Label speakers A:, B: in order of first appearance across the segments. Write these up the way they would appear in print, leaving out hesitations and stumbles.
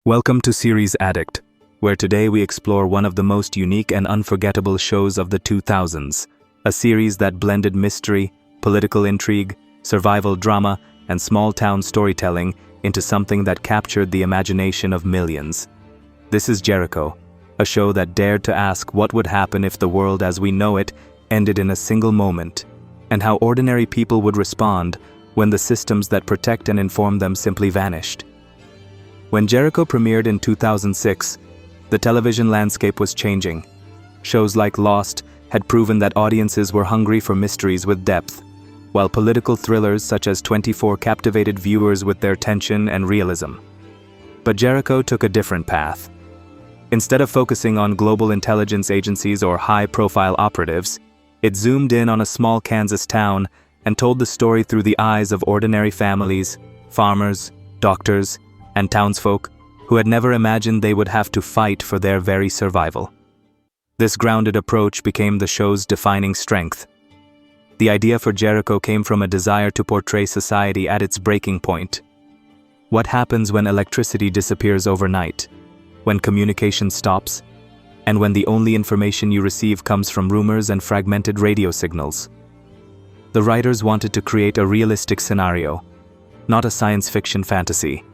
A: Welcome to Series Addict, where today we explore one of the most unique and unforgettable shows of the 2000s, a series that blended mystery, political intrigue, survival drama, and small-town storytelling into something that captured the imagination of millions. This is Jericho, a show that dared to ask what would happen if the world as we know it ended in a single moment, and how ordinary people would respond when the systems that protect and inform them simply vanished. When Jericho premiered in 2006, the television landscape was changing. Shows like Lost had proven that audiences were hungry for mysteries with depth, while political thrillers such as 24 captivated viewers with their tension and realism. But Jericho took a different path. Instead of focusing on global intelligence agencies or high-profile operatives, it zoomed in on a small Kansas town and told the story through the eyes of ordinary families, farmers, doctors, and townsfolk who had never imagined they would have to fight for their very survival. This grounded approach became the show's defining strength. The idea for Jericho came from a desire to portray society at its breaking point. What happens when electricity disappears overnight, when communication stops, and when the only information you receive comes from rumors and fragmented radio signals? The writers wanted to create a realistic scenario, not a science fiction fantasy.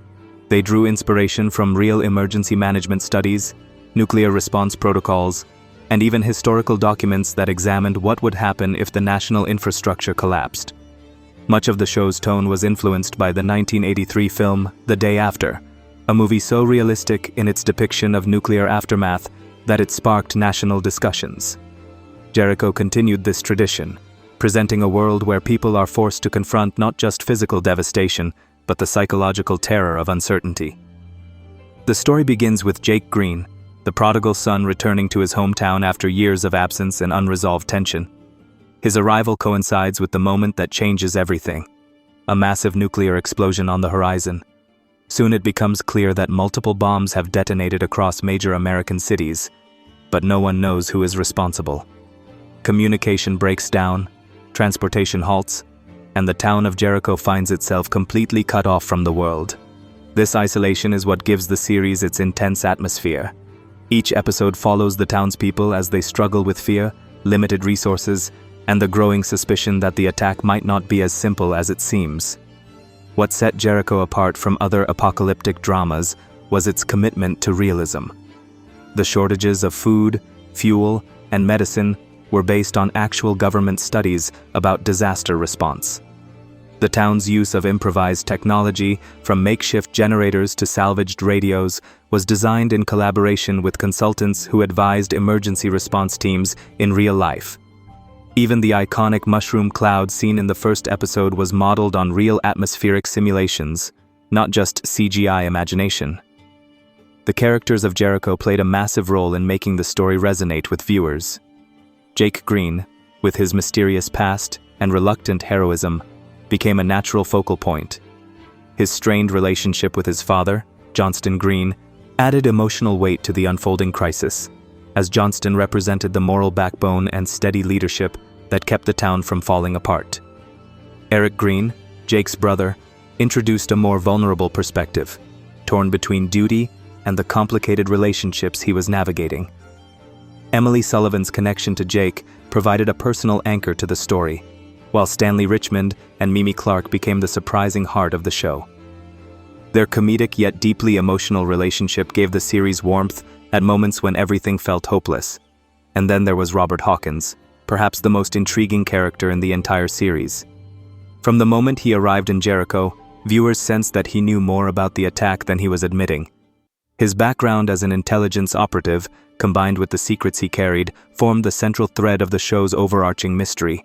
A: They drew inspiration from real emergency management studies, nuclear response protocols, and even historical documents that examined what would happen if the national infrastructure collapsed. Much of the show's tone was influenced by the 1983 film The Day After, a movie so realistic in its depiction of nuclear aftermath that it sparked national discussions. Jericho continued this tradition, presenting a world where people are forced to confront not just physical devastation, but the psychological terror of uncertainty. The story begins with Jake Green, the prodigal son returning to his hometown after years of absence and unresolved tension. His arrival coincides with the moment that changes everything: a massive nuclear explosion on the horizon. Soon it becomes clear that multiple bombs have detonated across major American cities, but no one knows who is responsible. Communication breaks down, transportation halts, and the town of Jericho finds itself completely cut off from the world. This isolation is what gives the series its intense atmosphere. Each episode follows the townspeople as they struggle with fear, limited resources, and the growing suspicion that the attack might not be as simple as it seems. What set Jericho apart from other apocalyptic dramas was its commitment to realism. The shortages of food, fuel, and medicine were based on actual government studies about disaster response. The town's use of improvised technology, from makeshift generators to salvaged radios, was designed in collaboration with consultants who advised emergency response teams in real life. Even the iconic mushroom cloud seen in the first episode was modeled on real atmospheric simulations, not just CGI imagination. The characters of Jericho played a massive role in making the story resonate with viewers. Jake Green, with his mysterious past and reluctant heroism, became a natural focal point. His strained relationship with his father, Johnston Green, added emotional weight to the unfolding crisis, as Johnston represented the moral backbone and steady leadership that kept the town from falling apart. Eric Green, Jake's brother, introduced a more vulnerable perspective, torn between duty and the complicated relationships he was navigating. Emily Sullivan's connection to Jake provided a personal anchor to the story, while Stanley Richmond and Mimi Clark became the surprising heart of the show. Their comedic yet deeply emotional relationship gave the series warmth at moments when everything felt hopeless. And then there was Robert Hawkins, perhaps the most intriguing character in the entire series. From the moment he arrived in Jericho, viewers sensed that he knew more about the attack than he was admitting. His background as an intelligence operative, combined with the secrets he carried, formed the central thread of the show's overarching mystery.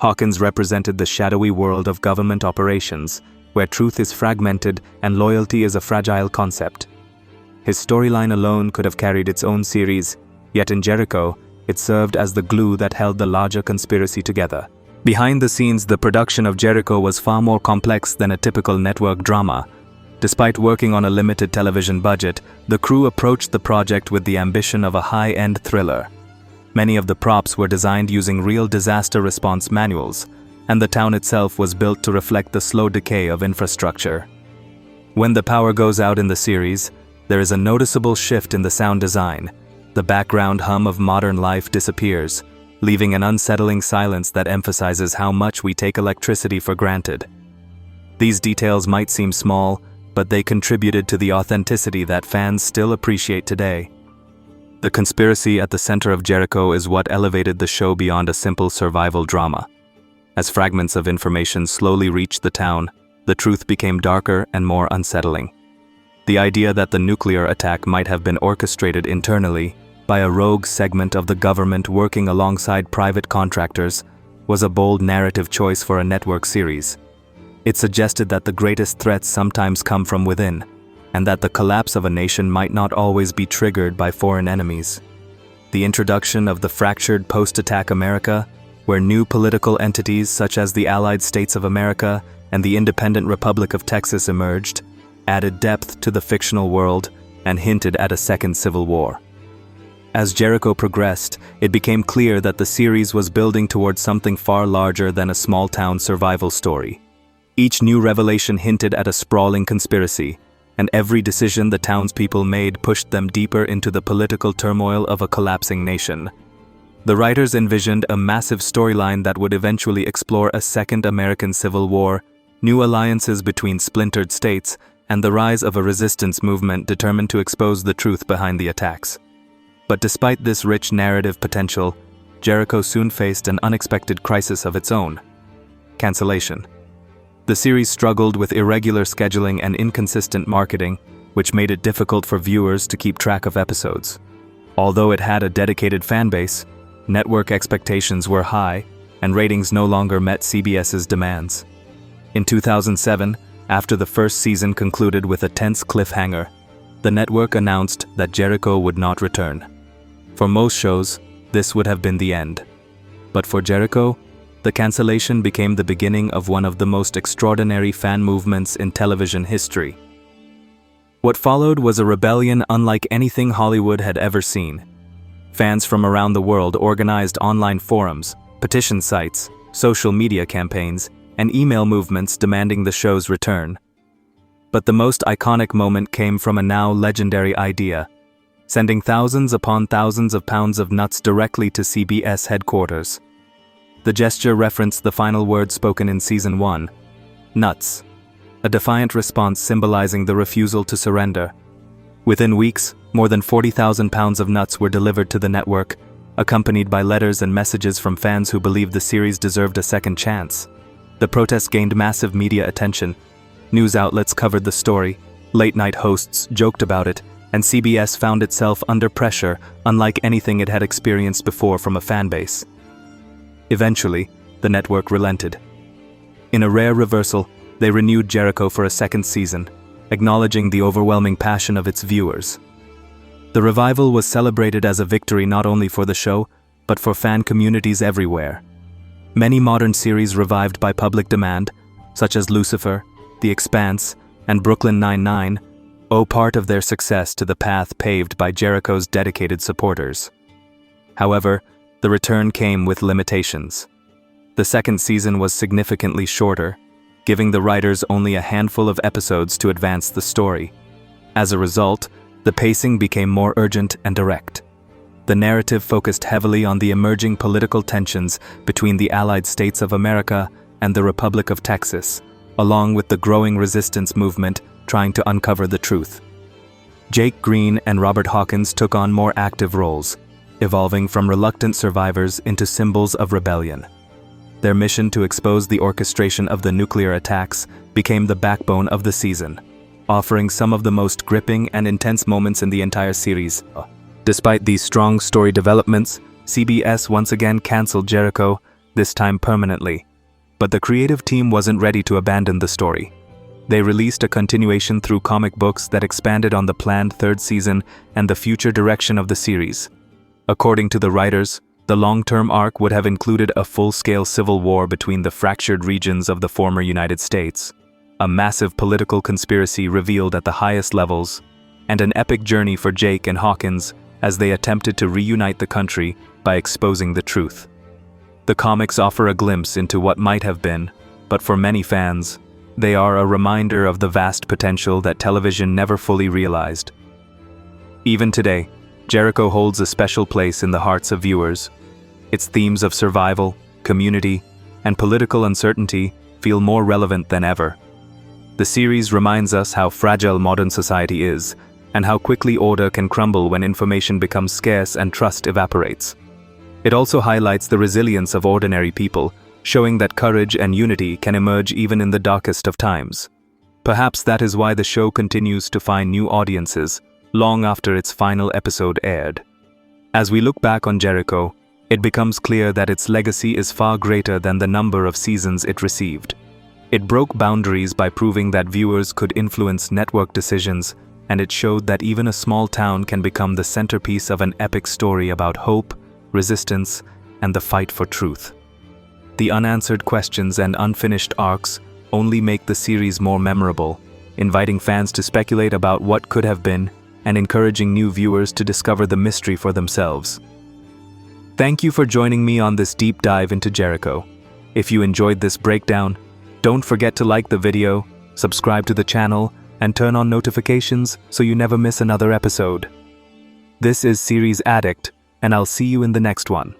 A: Hawkins represented the shadowy world of government operations, where truth is fragmented and loyalty is a fragile concept. His storyline alone could have carried its own series, yet in Jericho, it served as the glue that held the larger conspiracy together. Behind the scenes, the production of Jericho was far more complex than a typical network drama. Despite working on a limited television budget, the crew approached the project with the ambition of a high-end thriller. Many of the props were designed using real disaster response manuals, and the town itself was built to reflect the slow decay of infrastructure. When the power goes out in the series, there is a noticeable shift in the sound design. The background hum of modern life disappears, leaving an unsettling silence that emphasizes how much we take electricity for granted. These details might seem small, but they contributed to the authenticity that fans still appreciate today. The conspiracy at the center of Jericho is what elevated the show beyond a simple survival drama. As fragments of information slowly reached the town, the truth became darker and more unsettling. The idea that the nuclear attack might have been orchestrated internally by a rogue segment of the government working alongside private contractors was a bold narrative choice for a network series. It suggested that the greatest threats sometimes come from within, and that the collapse of a nation might not always be triggered by foreign enemies. The introduction of the fractured post-attack America, where new political entities such as the Allied States of America and the Independent Republic of Texas emerged, added depth to the fictional world and hinted at a second civil war. As Jericho progressed, it became clear that the series was building towards something far larger than a small-town survival story. Each new revelation hinted at a sprawling conspiracy, and every decision the townspeople made pushed them deeper into the political turmoil of a collapsing nation. The writers envisioned a massive storyline that would eventually explore a second American Civil War, new alliances between splintered states, and the rise of a resistance movement determined to expose the truth behind the attacks. But despite this rich narrative potential, Jericho soon faced an unexpected crisis of its own: cancellation. The series struggled with irregular scheduling and inconsistent marketing, which made it difficult for viewers to keep track of episodes. Although it had a dedicated fanbase, network expectations were high, and ratings no longer met CBS's demands. In 2007, after the first season concluded with a tense cliffhanger, the network announced that Jericho would not return. For most shows, this would have been the end. But for Jericho, the cancellation became the beginning of one of the most extraordinary fan movements in television history. What followed was a rebellion unlike anything Hollywood had ever seen. Fans from around the world organized online forums, petition sites, social media campaigns, and email movements demanding the show's return. But the most iconic moment came from a now legendary idea: sending thousands upon thousands of pounds of nuts directly to CBS headquarters. The gesture referenced the final words spoken in Season 1, "Nuts," a defiant response symbolizing the refusal to surrender. Within weeks, more than 40,000 pounds of nuts were delivered to the network, accompanied by letters and messages from fans who believed the series deserved a second chance. The protest gained massive media attention. News outlets covered the story, late-night hosts joked about it, and CBS found itself under pressure unlike anything it had experienced before from a fanbase. Eventually, the network relented. In a rare reversal, they renewed Jericho for a second season, acknowledging the overwhelming passion of its viewers. The revival was celebrated as a victory not only for the show, but for fan communities everywhere. Many modern series revived by public demand, such as Lucifer, The Expanse, and Brooklyn Nine-Nine, owe part of their success to the path paved by Jericho's dedicated supporters. However, the return came with limitations. The second season was significantly shorter, giving the writers only a handful of episodes to advance the story. As a result, the pacing became more urgent and direct. The narrative focused heavily on the emerging political tensions between the Allied States of America and the Republic of Texas, along with the growing resistance movement trying to uncover the truth. Jake Green and Robert Hawkins took on more active roles, evolving from reluctant survivors into symbols of rebellion. Their mission to expose the orchestration of the nuclear attacks became the backbone of the season, offering some of the most gripping and intense moments in the entire series. Despite these strong story developments, CBS once again canceled Jericho, this time permanently. But the creative team wasn't ready to abandon the story. They released a continuation through comic books that expanded on the planned third season and the future direction of the series. According to the writers, the long-term arc would have included a full-scale civil war between the fractured regions of the former United States, a massive political conspiracy revealed at the highest levels, and an epic journey for Jake and Hawkins as they attempted to reunite the country by exposing the truth. The comics offer a glimpse into what might have been, but for many fans, they are a reminder of the vast potential that television never fully realized. Even today, Jericho holds a special place in the hearts of viewers. Its themes of survival, community, and political uncertainty feel more relevant than ever. The series reminds us how fragile modern society is, and how quickly order can crumble when information becomes scarce and trust evaporates. It also highlights the resilience of ordinary people, showing that courage and unity can emerge even in the darkest of times. Perhaps that is why the show continues to find new audiences, long after its final episode aired. As we look back on Jericho, it becomes clear that its legacy is far greater than the number of seasons it received. It broke boundaries by proving that viewers could influence network decisions, and it showed that even a small town can become the centerpiece of an epic story about hope, resistance, and the fight for truth. The unanswered questions and unfinished arcs only make the series more memorable, inviting fans to speculate about what could have been and encouraging new viewers to discover the mystery for themselves. Thank you for joining me on this deep dive into Jericho. If you enjoyed this breakdown, don't forget to like the video, subscribe to the channel, and turn on notifications so you never miss another episode. This is Series Addict, and I'll see you in the next one.